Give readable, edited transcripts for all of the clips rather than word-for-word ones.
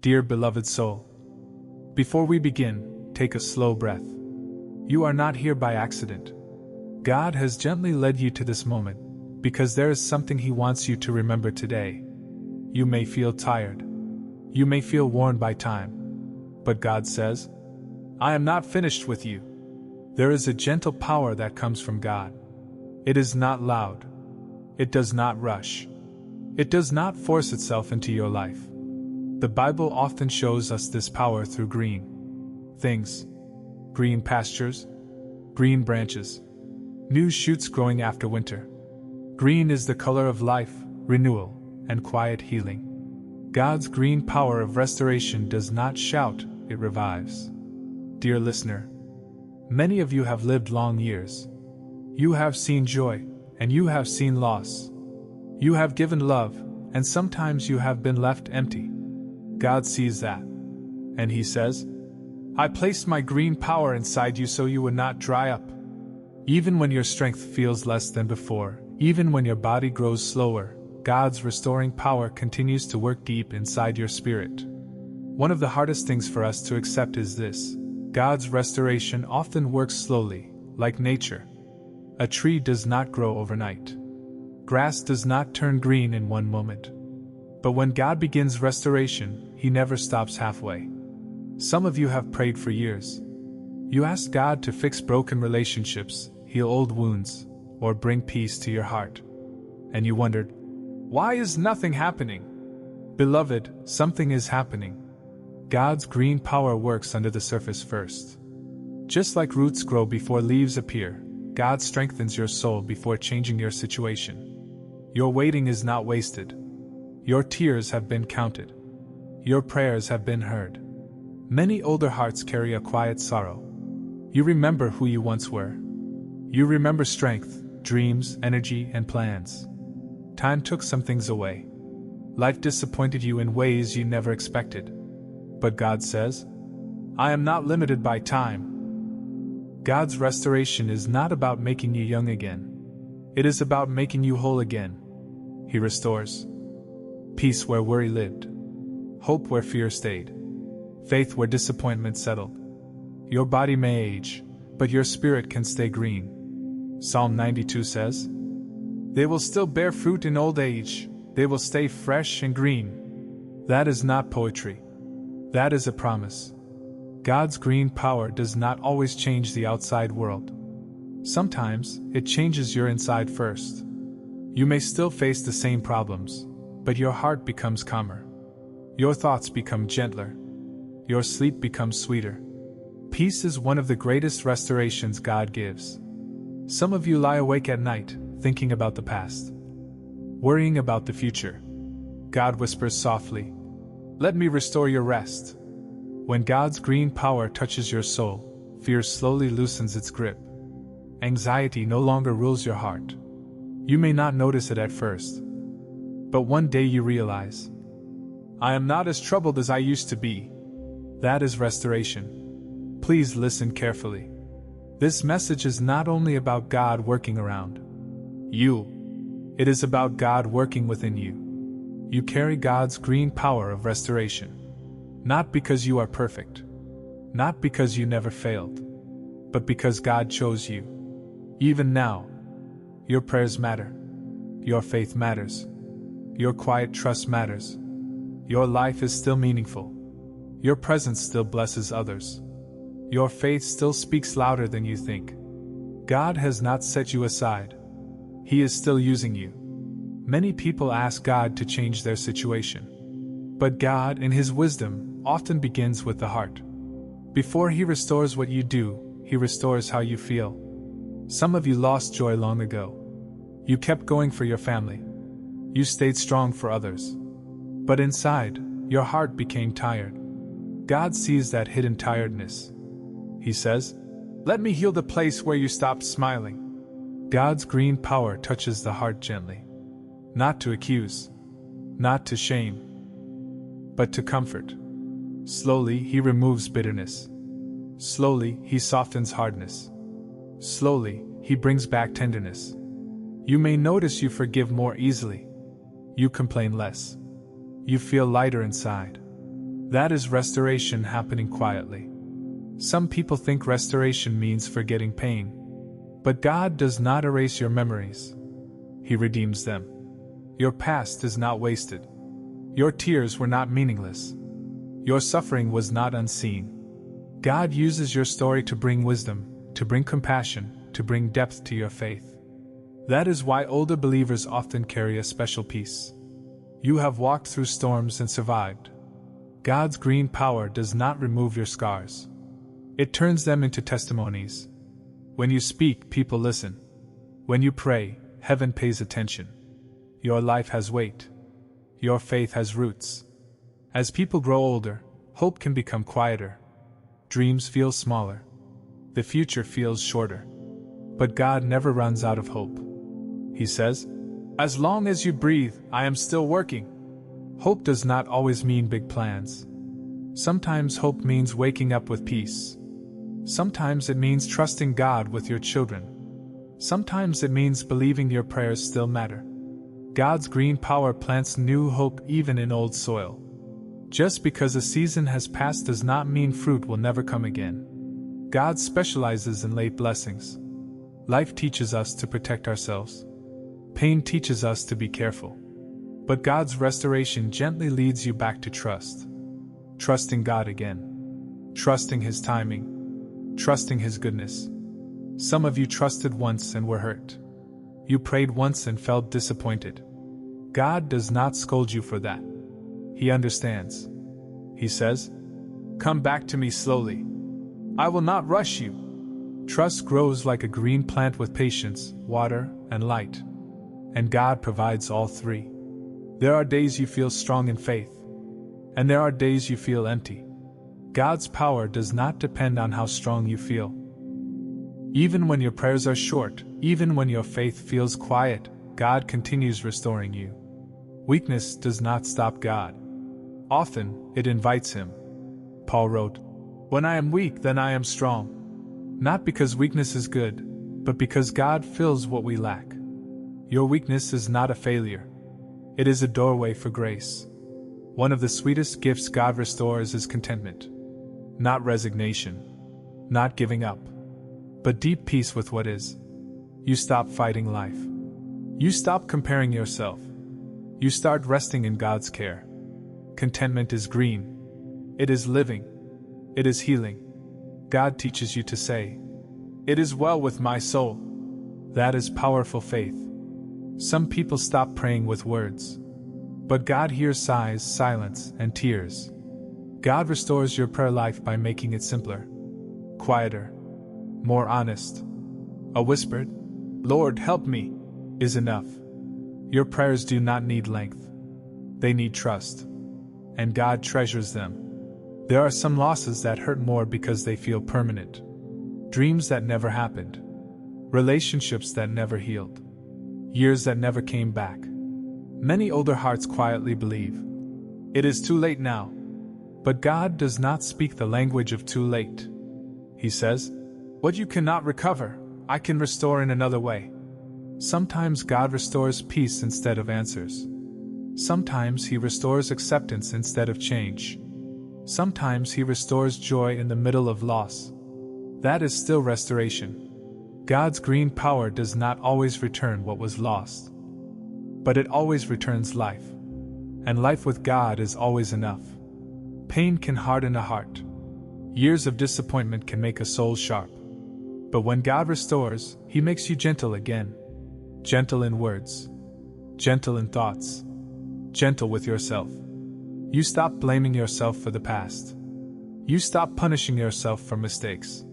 Dear beloved soul, before we begin, take a slow breath. You are not here by accident. God has gently led you to this moment because there is something He wants you to remember today. You may feel tired. You may feel worn by time. But God says, I am not finished with you. There is a gentle power that comes from God. It is not loud. It does not rush. It does not force itself into your life. The Bible often shows us this power through green things, green pastures, green branches, new shoots growing after winter. Green is the color of life, renewal, and quiet healing. God's green power of restoration does not shout, it revives. Dear listener, many of you have lived long years. You have seen joy, and you have seen loss. You have given love, and sometimes you have been left empty. God sees that, and He says, I placed my green power inside you so you would not dry up. Even when your strength feels less than before, even when your body grows slower, God's restoring power continues to work deep inside your spirit. One of the hardest things for us to accept is this: God's restoration often works slowly, like nature. A tree does not grow overnight. Grass does not turn green in one moment. But when God begins restoration, He never stops halfway. Some of you have prayed for years. You asked God to fix broken relationships, heal old wounds, or bring peace to your heart. And you wondered, why is nothing happening? Beloved, something is happening. God's green power works under the surface first. Just like roots grow before leaves appear, God strengthens your soul before changing your situation. Your waiting is not wasted. Your tears have been counted. Your prayers have been heard. Many older hearts carry a quiet sorrow. You remember who you once were. You remember strength, dreams, energy, and plans. Time took some things away. Life disappointed you in ways you never expected. But God says, I am not limited by time. God's restoration is not about making you young again. It is about making you whole again. He restores peace where worry lived, hope where fear stayed, faith where disappointment settled. Your body may age, but your spirit can stay green. Psalm 92 says, they will still bear fruit in old age, they will stay fresh and green. That is not poetry. That is a promise. God's green power does not always change the outside world. Sometimes, it changes your inside first. You may still face the same problems, but your heart becomes calmer. Your thoughts become gentler. Your sleep becomes sweeter. Peace is one of the greatest restorations God gives. Some of you lie awake at night, thinking about the past, worrying about the future. God whispers softly, let me restore your rest. When God's green power touches your soul, fear slowly loosens its grip. Anxiety no longer rules your heart. You may not notice it at first, but one day you realize, I am not as troubled as I used to be. That is restoration. Please listen carefully. This message is not only about God working around you. It is about God working within you. You carry God's green power of restoration. Not because you are perfect. Not because you never failed. But because God chose you. Even now, your prayers matter. Your faith matters. Your quiet trust matters. Your life is still meaningful. Your presence still blesses others. Your faith still speaks louder than you think. God has not set you aside. He is still using you. Many people ask God to change their situation. But God, in His wisdom, often begins with the heart. Before He restores what you do, He restores how you feel. Some of you lost joy long ago. You kept going for your family. You stayed strong for others. But inside, your heart became tired. God sees that hidden tiredness. He says, let me heal the place where you stopped smiling. God's green power touches the heart gently. Not to accuse. Not to shame. But to comfort. Slowly, He removes bitterness. Slowly, He softens hardness. Slowly, He brings back tenderness. You may notice you forgive more easily. You complain less. You feel lighter inside. That is restoration happening quietly. Some people think restoration means forgetting pain. But God does not erase your memories. He redeems them. Your past is not wasted. Your tears were not meaningless. Your suffering was not unseen. God uses your story to bring wisdom, to bring compassion, to bring depth to your faith. That is why older believers often carry a special peace. You have walked through storms and survived. God's green power does not remove your scars. It turns them into testimonies. When you speak, people listen. When you pray, heaven pays attention. Your life has weight. Your faith has roots. As people grow older, hope can become quieter. Dreams feel smaller. The future feels shorter. But God never runs out of hope. He says, "As long as you breathe, I am still working." Hope does not always mean big plans. Sometimes hope means waking up with peace. Sometimes it means trusting God with your children. Sometimes it means believing your prayers still matter. God's green power plants new hope even in old soil. Just because a season has passed does not mean fruit will never come again. God specializes in late blessings. Life teaches us to protect ourselves. Pain teaches us to be careful. But God's restoration gently leads you back to trust. Trusting God again. Trusting His timing. Trusting His goodness. Some of you trusted once and were hurt. You prayed once and felt disappointed. God does not scold you for that. He understands. He says, "Come back to me slowly. I will not rush you." Trust grows like a green plant with patience, water, and light. And God provides all three. There are days you feel strong in faith. And there are days you feel empty. God's power does not depend on how strong you feel. Even when your prayers are short, even when your faith feels quiet, God continues restoring you. Weakness does not stop God. Often, it invites Him. Paul wrote, "When I am weak, then I am strong." Not because weakness is good, but because God fills what we lack. Your weakness is not a failure. It is a doorway for grace. One of the sweetest gifts God restores is contentment. Not resignation. Not giving up. But deep peace with what is. You stop fighting life. You stop comparing yourself. You start resting in God's care. Contentment is green. It is living. It is healing. God teaches you to say, "It is well with my soul." That is powerful faith. Some people stop praying with words. But God hears sighs, silence, and tears. God restores your prayer life by making it simpler, quieter, more honest. A whispered, "Lord, help me," is enough. Your prayers do not need length. They need trust. And God treasures them. There are some losses that hurt more because they feel permanent. Dreams that never happened. Relationships that never healed. Years that never came back. Many older hearts quietly believe, "It is too late now." But God does not speak the language of too late. He says, "What you cannot recover, I can restore in another way." Sometimes God restores peace instead of answers. Sometimes He restores acceptance instead of change. Sometimes He restores joy in the middle of loss. That is still restoration. God's green power does not always return what was lost. But it always returns life. And life with God is always enough. Pain can harden a heart. Years of disappointment can make a soul sharp. But when God restores, He makes you gentle again. Gentle in words. Gentle in thoughts. Gentle with yourself. You stop blaming yourself for the past. You stop punishing yourself for mistakes.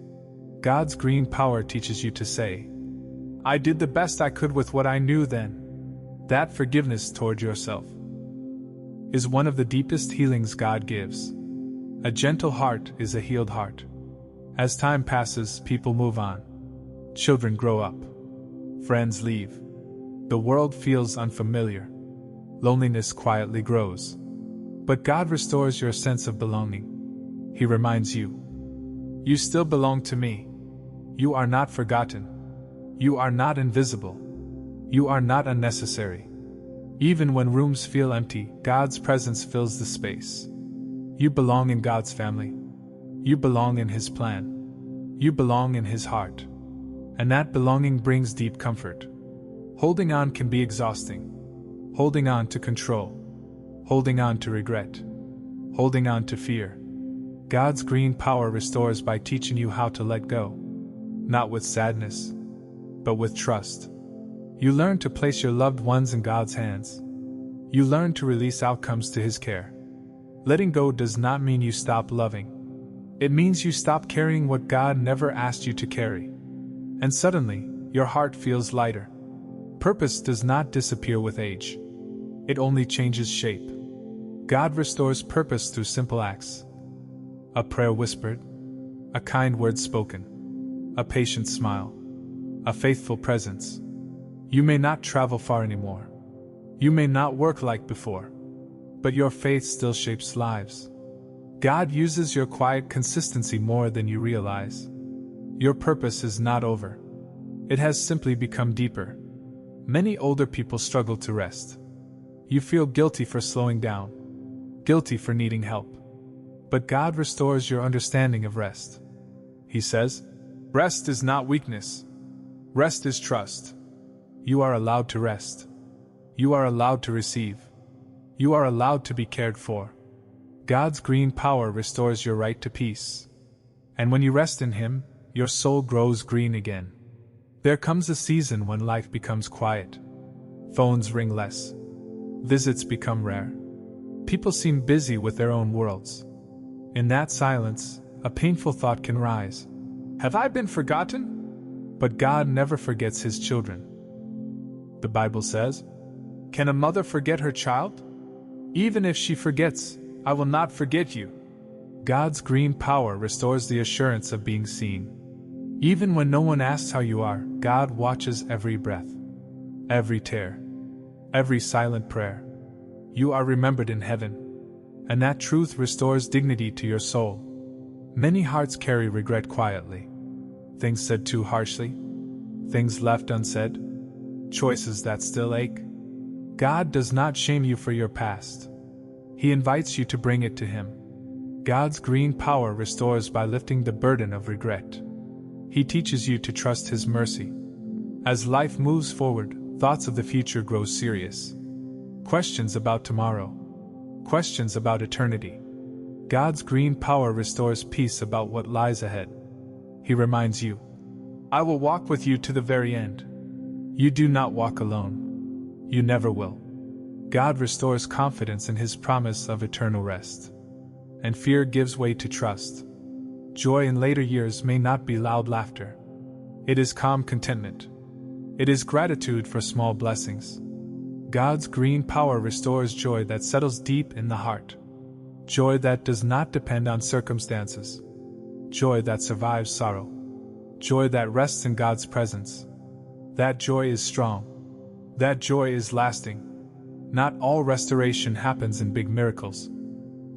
God's green power teaches you to say, "I did the best I could with what I knew then." That forgiveness toward yourself is one of the deepest healings God gives. A gentle heart is a healed heart. As time passes, people move on. Children grow up. Friends leave. The world feels unfamiliar. Loneliness quietly grows. But God restores your sense of belonging. He reminds you, "You still belong to me. You are not forgotten. You are not invisible. You are not unnecessary." Even when rooms feel empty, God's presence fills the space. You belong in God's family. You belong in His plan. You belong in His heart. And that belonging brings deep comfort. Holding on can be exhausting. Holding on to control. Holding on to regret. Holding on to fear. God's green power restores by teaching you how to let go. Not with sadness, but with trust. You learn to place your loved ones in God's hands. You learn to release outcomes to His care. Letting go does not mean you stop loving. It means you stop carrying what God never asked you to carry. And suddenly, your heart feels lighter. Purpose does not disappear with age. It only changes shape. God restores purpose through simple acts. A prayer whispered, a kind word spoken, a patient smile, a faithful presence. You may not travel far anymore. You may not work like before. But your faith still shapes lives. God uses your quiet consistency more than you realize. Your purpose is not over. It has simply become deeper. Many older people struggle to rest. You feel guilty for slowing down, guilty for needing help. But God restores your understanding of rest. He says, rest is not weakness. Rest is trust. You are allowed to rest. You are allowed to receive. You are allowed to be cared for. God's green power restores your right to peace. And when you rest in Him, your soul grows green again. There comes a season when life becomes quiet. Phones ring less. Visits become rare. People seem busy with their own worlds. In that silence, a painful thought can rise. Have I been forgotten? But God never forgets His children. The Bible says, can a mother forget her child? Even if she forgets, I will not forget you. God's green power restores the assurance of being seen. Even when no one asks how you are, God watches every breath, every tear, every silent prayer. You are remembered in heaven, and that truth restores dignity to your soul. Many hearts carry regret quietly. Things said too harshly, things left unsaid, choices that still ache. God does not shame you for your past. He invites you to bring it to Him. God's green power restores by lifting the burden of regret. He teaches you to trust His mercy. As life moves forward, thoughts of the future grow serious. Questions about tomorrow. Questions about eternity. God's green power restores peace about what lies ahead. He reminds you, I will walk with you to the very end. You do not walk alone. You never will. God restores confidence in His promise of eternal rest. And fear gives way to trust. Joy in later years may not be loud laughter. It is calm contentment. It is gratitude for small blessings. God's green power restores joy that settles deep in the heart. Joy that does not depend on circumstances. Joy that survives sorrow. Joy that rests in God's presence. That joy is strong. That joy is lasting. Not all restoration happens in big miracles.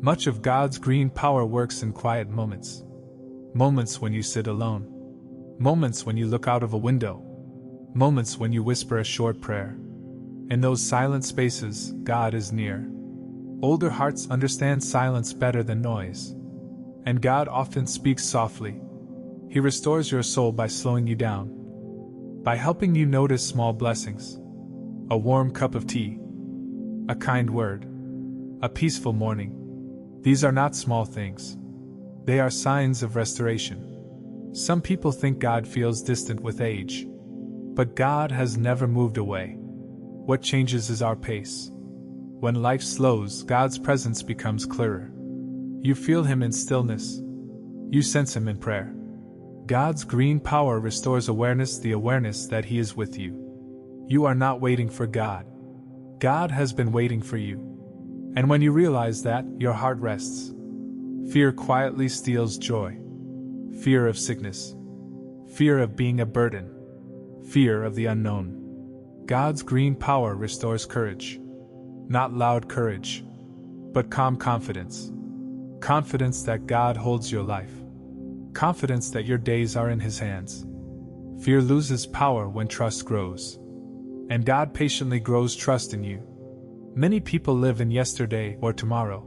Much of God's green power works in quiet moments. Moments when you sit alone. Moments when you look out of a window. Moments when you whisper a short prayer. In those silent spaces, God is near. Older hearts understand silence better than noise. And God often speaks softly. He restores your soul by slowing you down. By helping you notice small blessings. A warm cup of tea. A kind word. A peaceful morning. These are not small things. They are signs of restoration. Some people think God feels distant with age. But God has never moved away. What changes is our pace. When life slows, God's presence becomes clearer. You feel Him in stillness. You sense Him in prayer. God's green power restores awareness, the awareness that He is with you. You are not waiting for God. God has been waiting for you. And when you realize that, your heart rests. Fear quietly steals joy. Fear of sickness. Fear of being a burden. Fear of the unknown. God's green power restores courage. Not loud courage, but calm confidence. Confidence that God holds your life. Confidence that your days are in His hands. Fear loses power when trust grows. And God patiently grows trust in you. Many people live in yesterday or tomorrow.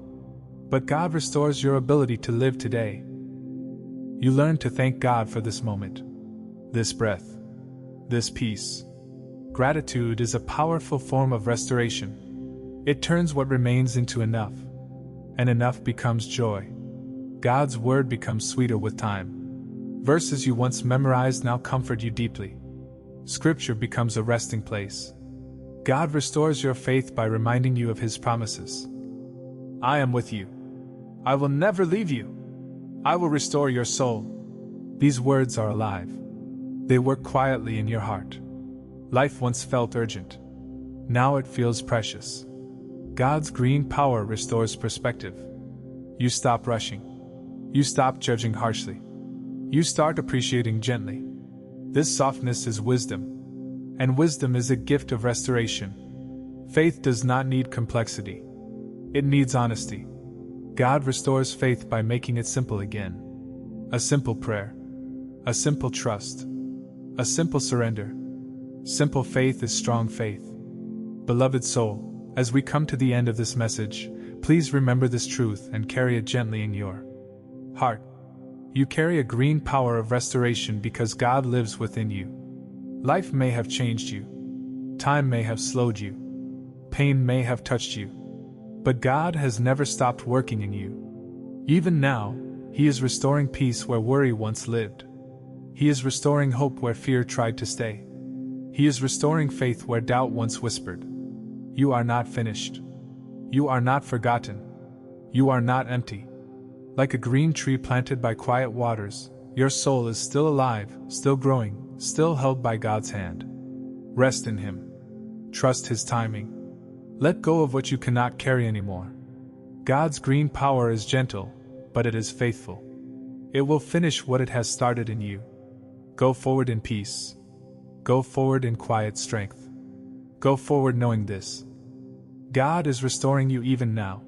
But God restores your ability to live today. You learn to thank God for this moment, this breath, this peace. Gratitude is a powerful form of restoration. It turns what remains into enough, and enough becomes joy. God's word becomes sweeter with time. Verses you once memorized now comfort you deeply. Scripture becomes a resting place. God restores your faith by reminding you of His promises. I am with you. I will never leave you. I will restore your soul. These words are alive. They work quietly in your heart. Life once felt urgent. Now it feels precious. God's green power restores perspective. You stop rushing. You stop judging harshly. You start appreciating gently. This softness is wisdom, and wisdom is a gift of restoration. Faith does not need complexity. It needs honesty. God restores faith by making it simple again. A simple prayer. A simple trust. A simple surrender. Simple faith is strong faith. Beloved soul, as we come to the end of this message, please remember this truth and carry it gently in your heart. You carry a green power of restoration because God lives within you. Life may have changed you. Time may have slowed you. Pain may have touched you. But God has never stopped working in you. Even now, He is restoring peace where worry once lived. He is restoring hope where fear tried to stay. He is restoring faith where doubt once whispered. You are not finished. You are not forgotten. You are not empty. Like a green tree planted by quiet waters, your soul is still alive, still growing, still held by God's hand. Rest in Him. Trust His timing. Let go of what you cannot carry anymore. God's green power is gentle, but it is faithful. It will finish what it has started in you. Go forward in peace. Go forward in quiet strength. Go forward knowing this. God is restoring you even now.